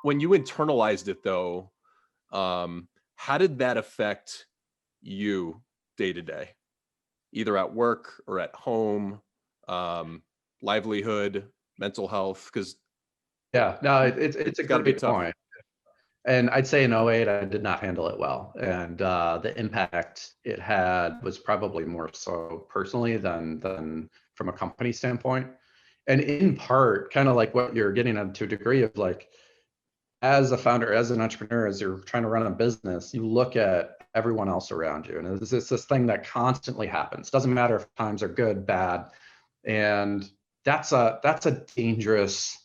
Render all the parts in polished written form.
when you internalized it though, how did that affect you day to day, either at work or at home, livelihood, mental health? Because Yeah, no, it's a it's got to be great tough. point. And I'd say in '08, I did not handle it well. And the impact it had was probably more so personally than from a company standpoint. And in part, kind of like what you're getting at, to a degree of like, as a founder, as an entrepreneur, as you're trying to run a business, you look at everyone else around you. And it's this thing that constantly happens. Doesn't matter if times are good, bad. And that's a dangerous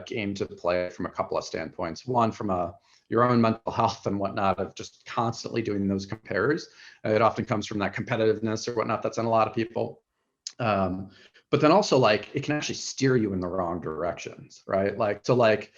game to play from a couple of standpoints. One, from your own mental health and whatnot, of just constantly doing those compares. It often comes from that competitiveness or whatnot that's in a lot of people. But then also, like, it can actually steer you in the wrong directions, right? Like, so like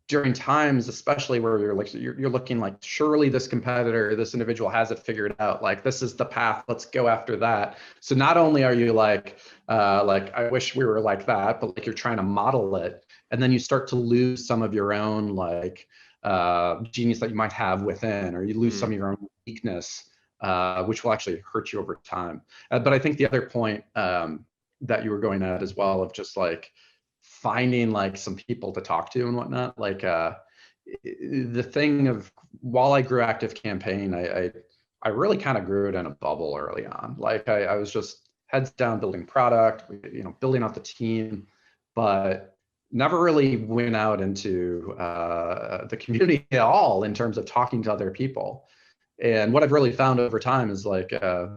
during times, especially where you're looking like, surely this competitor, this individual has it figured out, like this is the path, let's go after that. So not only are you like I wish we were like that, but like you're trying to model it, and then you start to lose some of your own like genius that you might have within, or you lose some of your own weakness, which will actually hurt you over time. But I think the other point that you were going at as well, of just like finding like some people to talk to and whatnot, like the thing of, while I grew ActiveCampaign, I really kind of grew it in a bubble early on. Like I was just heads down building product, building out the team, but never really went out into the community at all in terms of talking to other people. And what I've really found over time is like,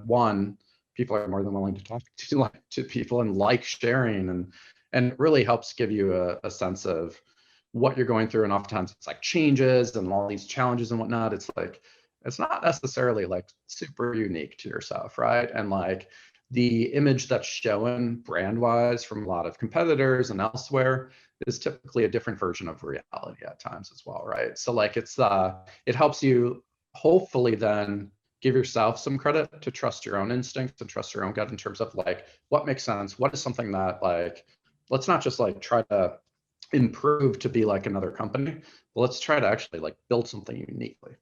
one, people are more than willing to talk to people and like sharing, and it really helps give you a sense of what you're going through. And oftentimes it's like changes and all these challenges and whatnot. It's like, it's not necessarily like super unique to yourself, right? And like the image that's shown brand wise from a lot of competitors and elsewhere is typically a different version of reality at times as well, right? So like it helps you hopefully then give yourself some credit to trust your own instincts and trust your own gut in terms of like, what makes sense, what is something that like, let's not just like try to improve to be like another company, but let's try to actually like build something uniquely.